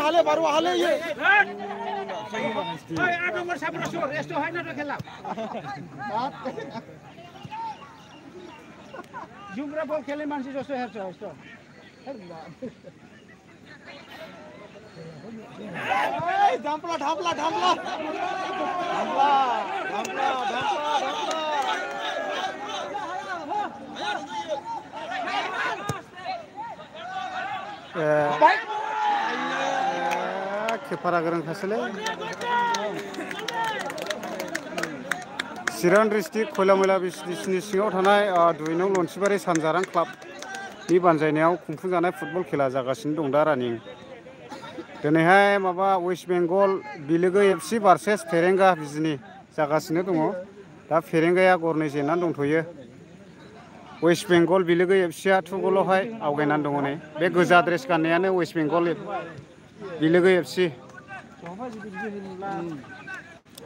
Hale baru hale ye. Hey, ada nomor siapa sih? Resto hai na खेला. Jumra bol खेले मानसी जस्तो हेर्छ यस्तो. Hey, dhampla. Kepara gerang kasile. Chiran district Koilamila bisnisni सिङाव थानाय दुइनं लन्सिबारि सानजारां club नि बानजायनायाव खुंफुंजानाय फुटबल खेला जागासिनो दं दा रानिं दिनैहाय माबा वेस्ट बेंगल बिलोगो एफसि भार्सेस फेरेंगा बिजनि जागासिनो दङ दा फेरेंगाया गरनै जेननानै दंथ'यो वेस्ट बेंगल बिलोगो एफसिआ 2 गलावहाय आवगायनानै दङ नै बे गोजा ड्रेस गाननायानो वेस्ट बेंगल बिलोगो एफसि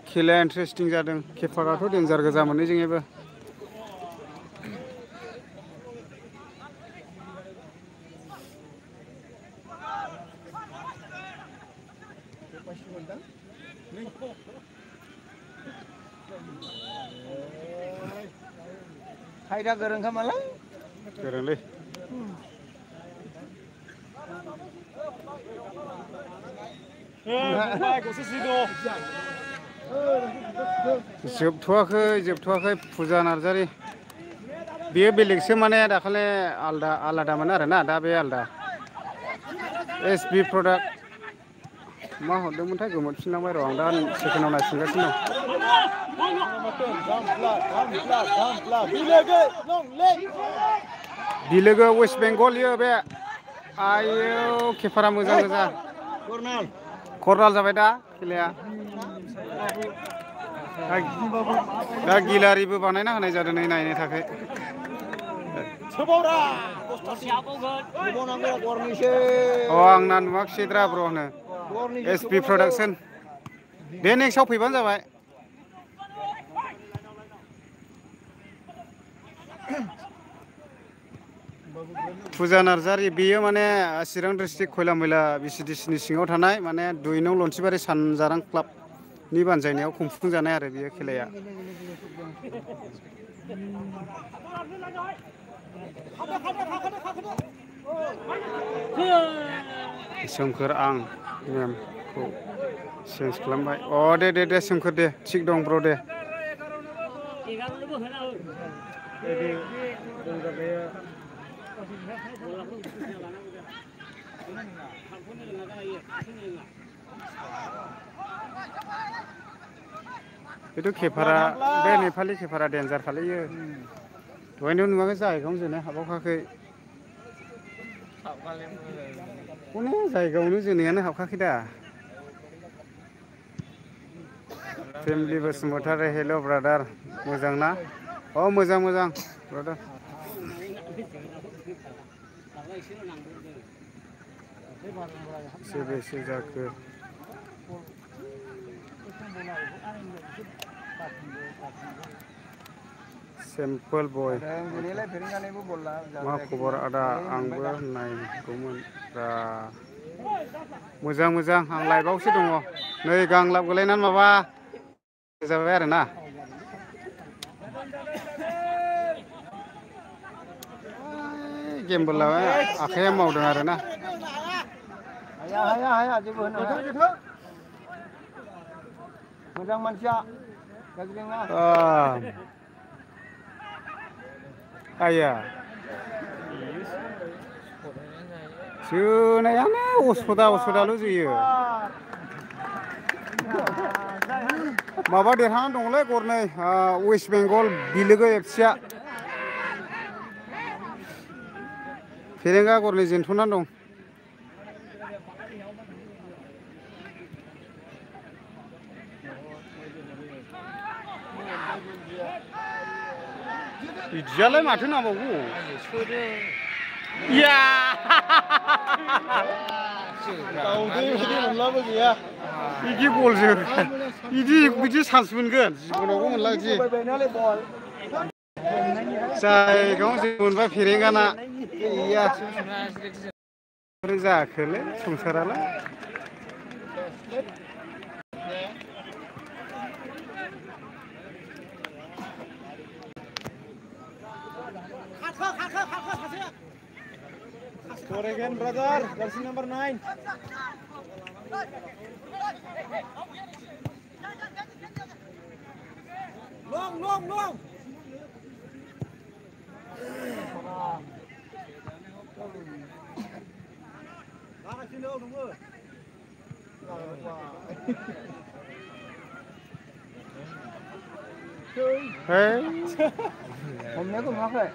खेलाया इन्टारेस्टिं जादों केपाराथ' डेन्जार गोजा मोननैजोंबो Haida gerang kamalah. Gerangलै जोबथ'वाखै फुजा नार्जारि बेयो बेलेगसो माने दाखालि आलादामोन आरोना दा बे आलादा एसबि प्रडाक्ट मा हरदोंमोनथाय गोमोरफिनलांबाय र' आं दा सेकेन्डआव नायफिनगासिनो दं बिलोगो वेस्ट बेंगल इयो बे आयौ केपारा मोजां गोजा कर्नाल जाबाय दा खेलाया दा गिलारिबो बानायना होनाय जादों नै नायनो थाखाय आंना नुवाखिसैद्रा ब्र होनो एसपि प्रडाक्सन दे नेक्स्टआव फैबानो जाबाय फुजा नार्जारि बेयो माने चिरां डिस्ट्रिक्ट खयलामयला बिसिडिसिनि सिङाव थानाय माने 2 नं लन्सिबारि सानजारां क्लाबनि बानजायनायाव खुंफुंजानाय आरो बेयो खेलाया सोमखोर आं नेमखौ चेन्ज खालामबाय दे सोमखोर दे थिग दं ब्र दे itu kepara be Nepali kepara डेन्जार खालायो दहायनो नुवाखै जायगायावनो जोनो हाबाखाखै अनेक जायगायावनो जोनायानो हाबखाखै दा फेमिलि बसुमतारी हेल' ब्रादार मोजां ना मोजां ब्रादार बेसे जाखो सिम्पोल बय मा खबर आदा आंबो नायगौमोन मोजां आं लाइभआवसो दङ नै गांलाब गोलायनानै माबा जाबाय आरोना गेमबो लाबाय आखाइया मावदों आरोना हाया जेबो होनो मोजां मानसिया गाज्रि नङा आया जोनायानो असदाल' जोयो माबा देरहानानै दङलै गरनै वेस्ट बेंगल बिलोगो एफसिआ फेरेंगा गरनै जेनथ'नानै दं बिदियालाय माथो नांबावगौ या बिदि गलजों बिदि चान्स मोनगोन जिबनावबो मोनला बिदि जायगायाव जों मोनबाय फेरेंगाना गैया बोरै जाखोलै संसारालाय Score again, brother. Jersey number 9. Long. Hey. Hôm nay có mắc rồi.